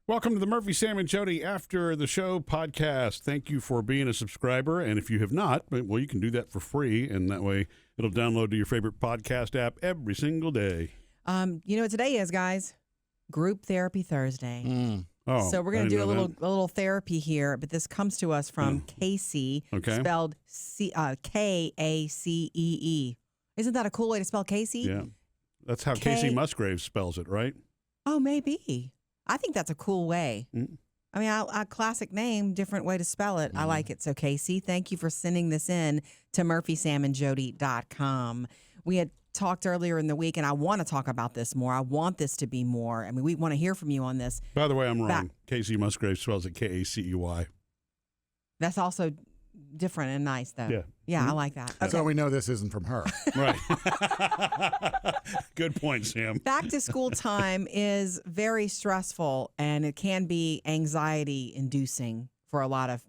Welcome to the Murphy, Sam, and Jodi After the Show podcast. Thank you for being a subscriber. And if you have not, well, you can do that for free. And that way it'll download to your favorite podcast app every single day. You know what today is, guys? Group Therapy Thursday. Oh, So we're going to do a little therapy here, but this comes to us from Casey, spelled K-A-C-E-E. Isn't that a cool way to spell Casey? Yeah. That's how Casey Musgraves spells it, right? Oh, maybe. I think that's a cool way. I mean, a classic name, different way to spell it. I like it. So, Casey, thank you for sending this in to murphysamandjodi.com. We had talked earlier in the week, and I want to talk about this more. I want this to be more. I mean, we want to hear from you on this. By the way, I'm wrong. Casey Musgraves spells it K-A-C-E-Y. That's also different and nice, though. Yeah, I like that. Okay. So we know this isn't from her. Right. Good point, Sam. Back to school time is very stressful, and it can be anxiety inducing for a lot of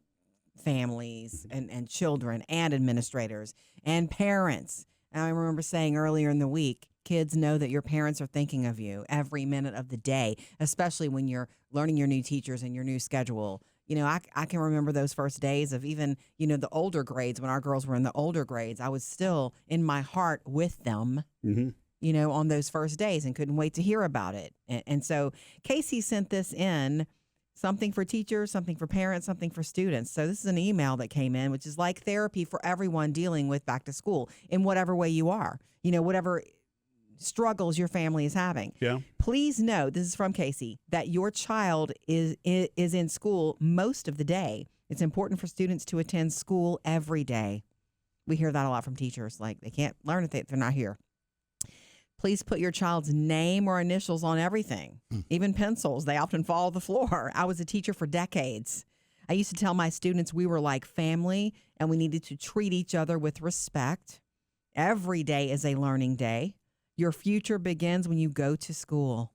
families and children and administrators and parents. And I remember saying earlier in the week, kids know that your parents are thinking of you every minute of the day, especially when you're learning your new teachers and your new schedule. You know, I can remember those first days of even, the older grades. When our girls were in the older grades, I was still in my heart with them, on those first days and couldn't wait to hear about it. And so Casey sent this in, something for teachers, something for parents, something for students. So this is an email that came in, which is like therapy for everyone dealing with back to school in whatever way you are, whatever struggles your family is having. Yeah. Please know, this is from Casey, that your child is in school most of the day. It's important for students to attend school every day. We hear that a lot from teachers, like they can't learn if they're not here. Please put your child's name or initials on everything, even pencils. They often fall to the floor. I was a teacher for decades. I used to tell my students we were like family and we needed to treat each other with respect. Every day is a learning day. Your future begins when you go to school.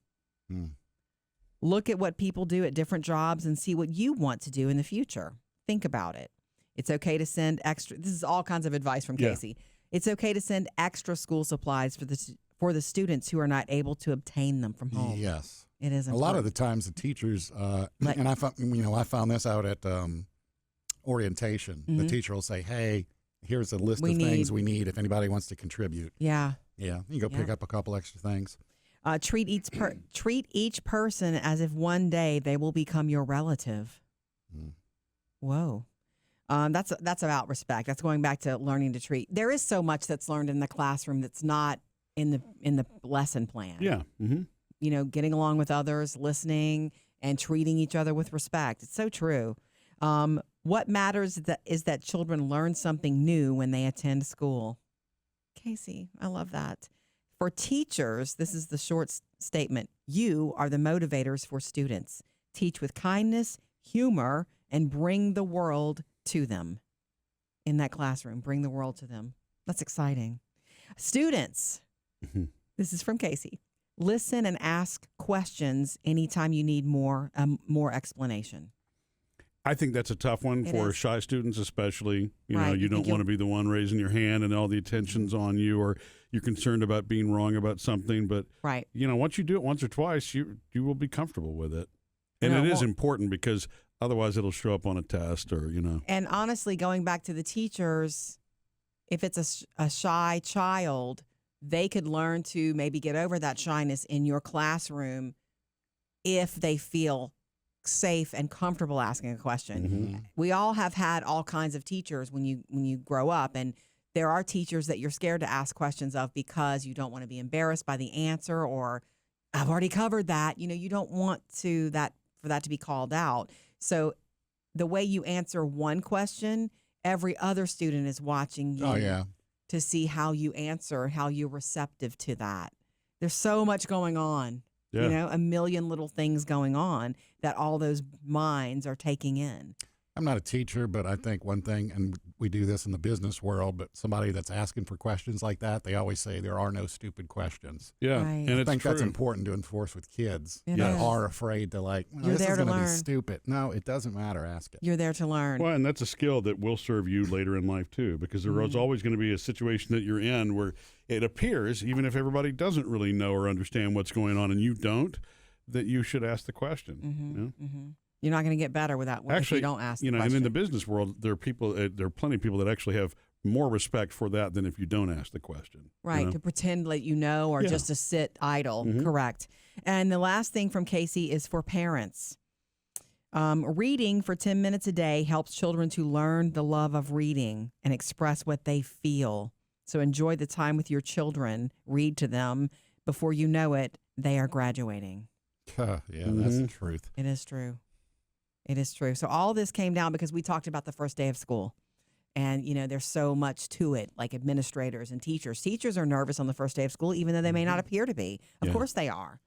Look at what people do at different jobs and see what you want to do in the future. Think about it. It's okay to send extra. This is all kinds of advice from Casey. It's okay to send extra school supplies for the students who are not able to obtain them from home. Yes. It is important. A lot of the times the teachers, and I found this out at orientation. The teacher will say, hey, here's a list of things we need if anybody wants to contribute. Yeah. Yeah, you go pick up a couple extra things. Treat each person as if one day they will become your relative. Whoa. That's about respect. That's going back to learning to treat. There is so much that's learned in the classroom that's not in the lesson plan. Yeah. Getting along with others, listening, and treating each other with respect. It's so true. What matters is that children learn something new when they attend school. Casey, I love that. For teachers, this is the short statement. You are the motivators for students. Teach with kindness, humor, and bring the world to them. In that classroom, bring the world to them. That's exciting. Students, this is from Casey. Listen and ask questions anytime you need more explanation. I think that's a tough one for shy students, especially. You don't want to be the one raising your hand and all the attention's on you, or you're concerned about being wrong about something. But once you do it once or twice, you will be comfortable with it. And it is important because otherwise it'll show up on a test or. And honestly, going back to the teachers, if it's a shy child, they could learn to maybe get over that shyness in your classroom if they feel safe and comfortable asking a question. We all have had all kinds of teachers when you grow up, and there are teachers that you're scared to ask questions of because you don't want to be embarrassed by the answer, or I've already covered that. You don't want for that to be called out. So the way you answer one question, every other student is watching you to see how you answer, how you're receptive to that. There's so much going on. A million little things going on that all those minds are taking in. I'm not a teacher, but I think one thing, and we do this in the business world, but somebody that's asking for questions like that, they always say there are no stupid questions. Yeah, right. And I think that's important to enforce with kids that are afraid to You're this there is going to be learn. stupid. No, it doesn't matter. Ask it. You're there to learn. Well, and that's a skill that will serve you later in life too, because there is always going to be a situation that you're in where it appears, even if everybody doesn't really know or understand what's going on and you don't, that you should ask the question. You're not going to get better without if you don't ask the question. And in the business world, there are plenty of people that actually have more respect for that than if you don't ask the question. Right, to pretend like you know or just to sit idle. Correct. And the last thing from Casey is for parents. Reading for 10 minutes a day helps children to learn the love of reading and express what they feel. So enjoy the time with your children. Read to them. Before you know it, they are graduating. Yeah, that's the truth. It is true. It is true. So all this came down because we talked about the first day of school. And, there's so much to it, like administrators and teachers. Teachers are nervous on the first day of school, even though they may not appear to be. Of course they are.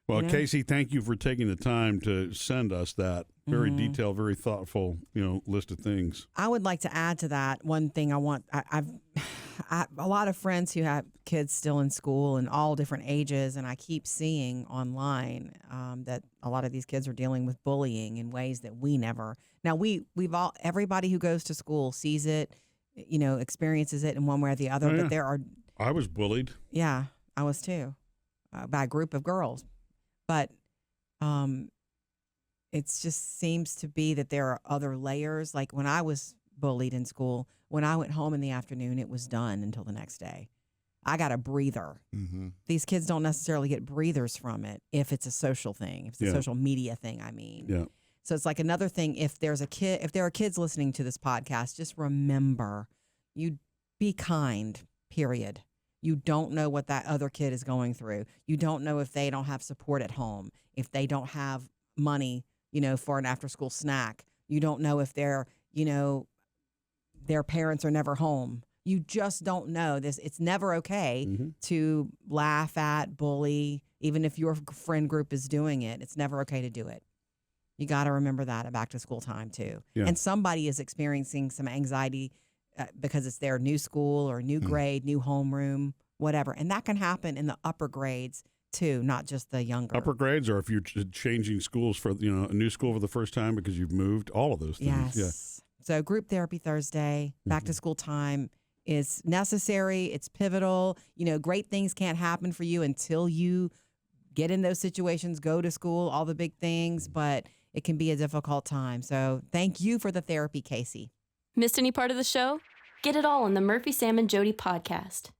Well, Casey, thank you for taking the time to send us that very detailed, very thoughtful, list of things. I would like to add to that one thing. I've a lot of friends who have kids still in school and all different ages, and I keep seeing online that a lot of these kids are dealing with bullying in ways that we never. Now everybody who goes to school sees it, experiences it in one way or the other. But there are. I was bullied. Yeah, I was too, by a group of girls. But it just seems to be that there are other layers. Like when I was bullied in school, when I went home in the afternoon, it was done until the next day. I got a breather. These kids don't necessarily get breathers from it if it's a social thing, if it's a social media thing, I mean. Yeah. So it's like another thing. If there are kids listening to this podcast, just remember, you be kind, period. You don't know what that other kid is going through. You don't know if they don't have support at home, if they don't have money, for an after-school snack. You don't know if their parents are never home. You just don't know this. It's never okay to laugh at, bully, even if your friend group is doing it. It's never okay to do it. You got to remember that at back-to-school time, too. Yeah. And somebody is experiencing some anxiety because it's their new school or new grade, new homeroom, whatever. And that can happen in the upper grades too, not just the younger. Upper grades, or if you're changing schools for, a new school for the first time because you've moved, all of those things. Yes. Yeah. So group therapy Thursday, back to school time is necessary. It's pivotal. Great things can't happen for you until you get in those situations, go to school, all the big things, but it can be a difficult time. So thank you for the therapy, Casey. Missed any part of the show? Get it all on the Murphy, Sam, and Jodi podcast.